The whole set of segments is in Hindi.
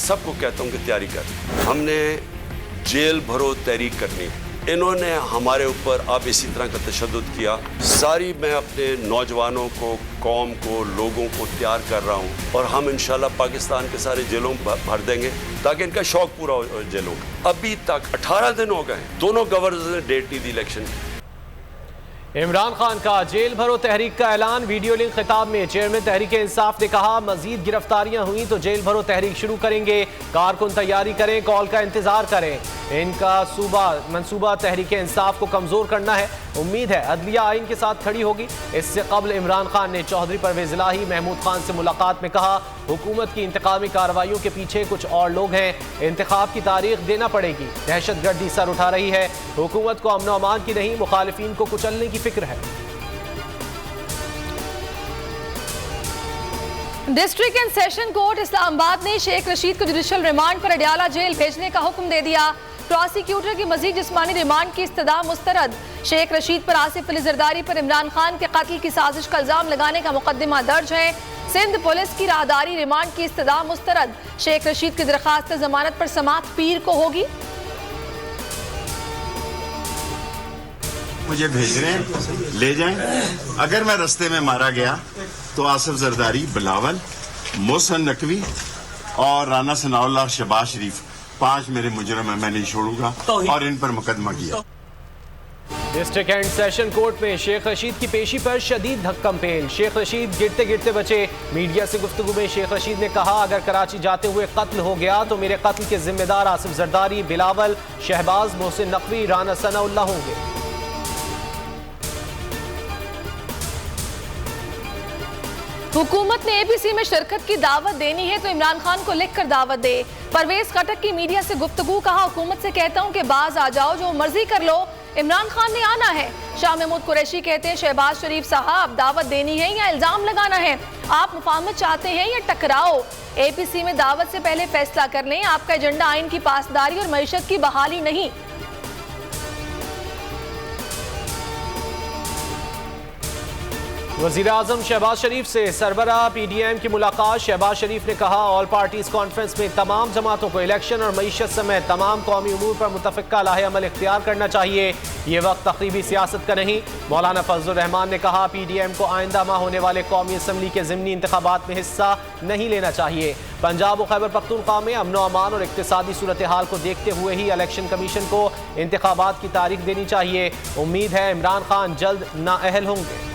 सबको कहता हूँ कि तैयारी कर। हमने जेल भरो तहरीक करनी। इन्होंने हमारे ऊपर अब इसी तरह का तशद्दुद किया। सारी मैं अपने नौजवानों को, कौम को, लोगों को तैयार कर रहा हूँ और हम इंशाल्लाह पाकिस्तान के सारे जेलों में भर देंगे ताकि इनका शौक पूरा हो जेलों का। अभी तक 18 दिन हो गए, दोनों गवर्नर्स ने डेट नहीं दी इलेक्शन की। इमरान खान का जेल भरो तहरीक का ऐलान। वीडियो लिंक खिताब में चेयरमैन तहरीक इंसाफ ने कहा, मजीद गिरफ्तारियां हुई तो जेल भरो तहरीक शुरू करेंगे। कारकुन तैयारी करें, कॉल का इंतजार करें। इनका मंसूबा तहरीक इंसाफ को कमजोर करना है। उम्मीद है अदलिया आइन के साथ खड़ी होगी। इससे कबल इमरान खान ने चौधरी परवेज इलाही, महमूद खान से मुलाकात में कहा, हुकूमत की इंतकामी कार्रवाइयों के पीछे कुछ और लोग हैं। इंतखाब की तारीख देना पड़ेगी। दहशत गर्दी सर उठा रही है। हुकूमत को अमन अमान की नहीं, मुखालिफिन को कुचलने की फिक्र है। District and session court Islamabad ने शेख रशीद को जुडिशल रिमांड पर अडयाला जेल भेजने का हुक्म दे दिया। प्रोसिक्यूटर की मजीद जिस्मानी रिमांड की इस्तदा मुस्तरद। शेख रशीद पर आसिफ अली जरदारी पर इमरान खान के कत्ल की साजिश का इल्जाम लगाने का मुकदमा दर्ज है। सिंध पुलिस की राहदारी रिमांड की इस्तदा मुस्तरद। शेख रशीद की दरखास्त जमानत पर समाअत पीर को होगी। मुझे भेज रहे हैं, ले जाएं। अगर मैं रास्ते में मारा गया तो आसिफ जरदारी, बिलावल, मोहसन नकवी और राना सनाउल्लाह और शहबाज शरीफ 5 मेरे मुजरिम है। मैं नहीं छोड़ूंगा और इन पर मुकदमा किया। डिस्ट्रिक्ट एंड सेशन कोर्ट में शेख रशीद की पेशी पर शदीद धक्कम पेल। शेख रशीद गिरते गिरते बचे। मीडिया से गुफ्तगू में शेख रशीद ने कहा, अगर कराची जाते हुए कत्ल हो गया तो मेरे कत्ल के जिम्मेदार आसिफ जरदारी, बिलावल, शहबाज, मोहसिन नकवी, राना सनाउल्लाह होंगे। हुकूमत ने एपीसी में शिरकत की दावत देनी है तो इमरान खान को लिखकर दावत दे। परवेज खटक की मीडिया से गुफ्तगू, कहा, हुकूमत से कहता हूं कि बाज आ जाओ, जो मर्जी कर लो, इमरान खान ने आना है। शाह महमूद कुरैशी कहते हैं, शहबाज शरीफ साहब, दावत देनी है या इल्जाम लगाना है? आप मुफाहमत चाहते हैं या टकराओ? एपीसी में दावत से पहले फैसला कर लें। आपका एजेंडा आइन की पासदारी और मईशत की बहाली नहीं। वज़ीर आज़म शहबाज शरीफ से सरबराह PDM की मुलाकात। शहबाज शरीफ ने कहा, ऑल पार्टीज कॉन्फ्रेंस में तमाम जमातों को इलेक्शन और मईशत समेत तमाम कौमी उमूर पर मुतफ़िक़ा लाहे अमल इख्तियार करना चाहिए। ये वक्त तक़रीबी सियासत का नहीं। मौलाना फजलुर रहमान ने कहा, PDM को आइंदा माह होने वाले कौमी असम्बली के ज़िमनी इंतखाबात में हिस्सा नहीं लेना चाहिए। पंजाब और खैबर पख्तूनख्वा में अमन अमान और इक़्तिसादी सूरत हाल को देखते हुए ही इलेक्शन कमीशन को इंतखाबात की तारीख देनी चाहिए। उम्मीद है इमरान खान जल्द नाअहल होंगे।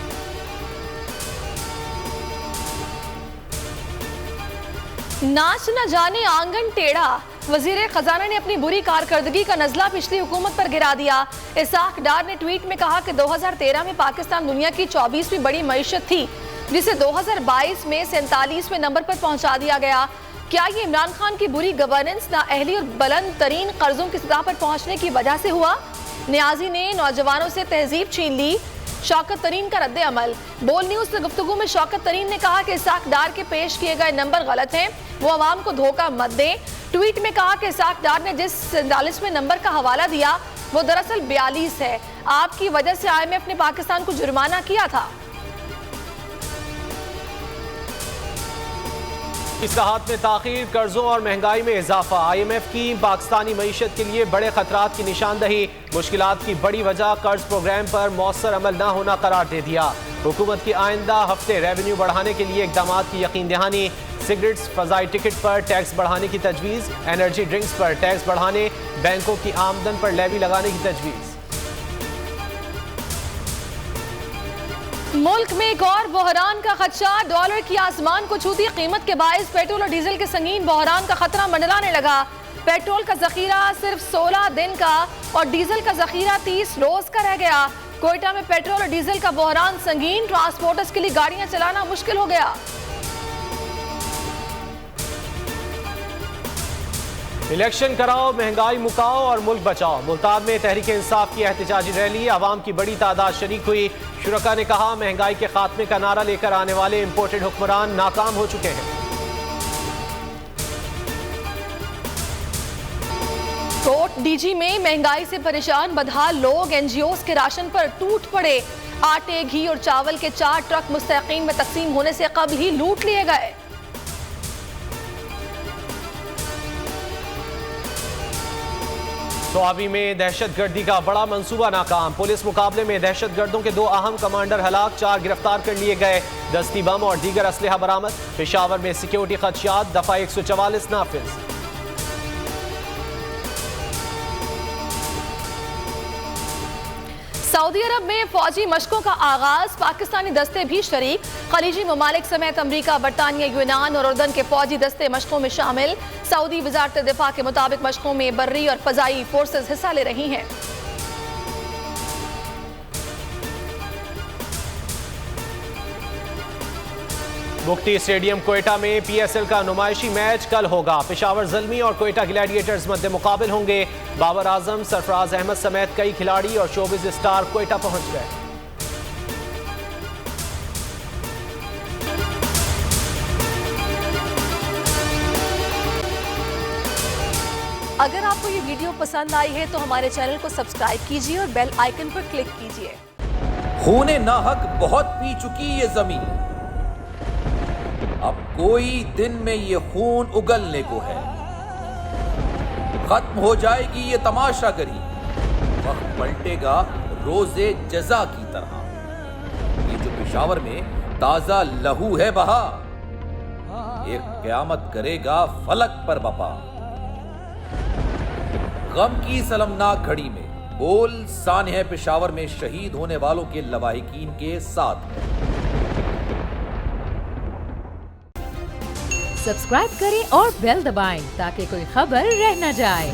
नाच न जाने आंगन टेढ़ा। वजीर खजाना ने अपनी बुरी कारकर्दगी का नजला पिछली हुकूमत पर गिरा दिया। इसाक डार ने ट्वीट में कहा कि 2013 में पाकिस्तान दुनिया की 24वीं बड़ी मईशत थी, जिसे 2022 में 47वें नंबर पर पहुंचा दिया गया। क्या ये इमरान खान की बुरी गवर्नेंस, नाअहली और बुलंद तरीन कर्जों की सतह पर पहुंचने की वजह से हुआ? न्याजी ने नौजवानों से तहजीब छीन ली। शौकत तरीन का रद्द अमल। बोल न्यूज से गुफ्तगू में शौकत तरीन ने कहा कि इसाक डार के पेश किए गए नंबर गलत हैं, वो अवाम को धोखा मत दें। ट्वीट में कहा कि इसाक डार ने जिस 47वें नंबर का हवाला दिया वो दरअसल 42 है। आपकी वजह से IMF ने पाकिस्तान को जुर्माना किया था। इस्लाहात में ताखीर, कर्जों और महंगाई में इजाफा। IMF की पाकिस्तानी मईशत के लिए बड़े खतरात की निशानदही। मुश्किलात की बड़ी वजह कर्ज प्रोग्राम पर मौसर अमल न होना करार दे दिया। हुकूमत की आइंदा हफ्ते रेवेन्यू बढ़ाने के लिए इकदाम की यकीन दहानी। सिगरेट्स, फजाई टिकट पर टैक्स बढ़ाने की तजवीज़। एनर्जी ड्रिंक्स पर टैक्स बढ़ाने। बैंकों की आमदन पर लेवी लगाने की तजवीज़। मुल्क में एक और बहरान का खदशा। डॉलर की आसमान को छूती कीमत के बायस पेट्रोल और डीजल के संगीन बहरान का खतरा मंडराने लगा। पेट्रोल का जखीरा सिर्फ 16 दिन का और डीजल का जखीरा 30 रोज का रह गया। कोयटा में पेट्रोल और डीजल का बहरान संगीन। ट्रांसपोर्टर्स के लिए गाड़ियां चलाना मुश्किल हो गया। इलेक्शन कराओ, महंगाई मुकाओ और मुल्क बचाओ। मुल्तान में तहरीक इंसाफ की एहतजाजी रैली। आवाम की बड़ी तादाद शरीक हुई। शुरका ने कहा, महंगाई के खात्मे का नारा लेकर आने वाले इंपोर्टेड हुक्मरान नाकाम हो चुके हैं। कोट डीजी में महंगाई से परेशान बदहाल लोग NGOs के राशन पर टूट पड़े। आटे, घी और चावल के 4 ट्रक मुस्तहकीन में तकसीम होने से कबल ही लूट लिए गए। स्वाबी में दहशतगर्दी का बड़ा मंसूबा नाकाम। पुलिस मुकाबले में दहशतगर्दों के 2 अहम कमांडर हलाक, 4 गिरफ्तार कर लिए गए। दस्ती बम और दीगर असलहा बरामद। पेशावर में सिक्योरिटी खदशात, दफा 144 नाफिज। सऊदी अरब में फौजी मशकों का आगाज, पाकिस्तानी दस्ते भी शरीक। खलीजी ममालिक समेत अमरीका, बरतानिया, यूनान और उर्दन के फौजी दस्ते मशकों में शामिल। सऊदी वजारत दिफा के मुताबिक मशकों में बर्री और फजाई फोर्सेस हिस्सा ले रही हैं। मुफ्ती स्टेडियम कोयटा में PSL का नुमाइशी मैच कल होगा। पेशावर ज़ल्मी और कोयटा ग्लैडिएटर्स मध्य मुकाबिल होंगे। बाबर आजम, सरफराज अहमद समेत कई खिलाड़ी और शोबिज स्टार कोयटा पहुंच गए। अगर आपको ये वीडियो पसंद आई है तो हमारे चैनल को सब्सक्राइब कीजिए और बेल आइकन पर क्लिक कीजिए। खूने नाहक बहुत पी चुकी ये जमीन, अब कोई दिन में ये खून उगलने को है। खत्म हो जाएगी ये तमाशागरी, वक्त पलटेगा रोजे जजा की तरह। ये जो पेशावर में ताजा लहू है बहा, एक क़यामत करेगा फलक पर बपा। गम की सलमनाक घड़ी में बोल सानह पेशावर में शहीद होने वालों के लवाहिकीन के साथ है। सब्सक्राइब करें और बेल दबाएं ताकि कोई खबर रह न जाए।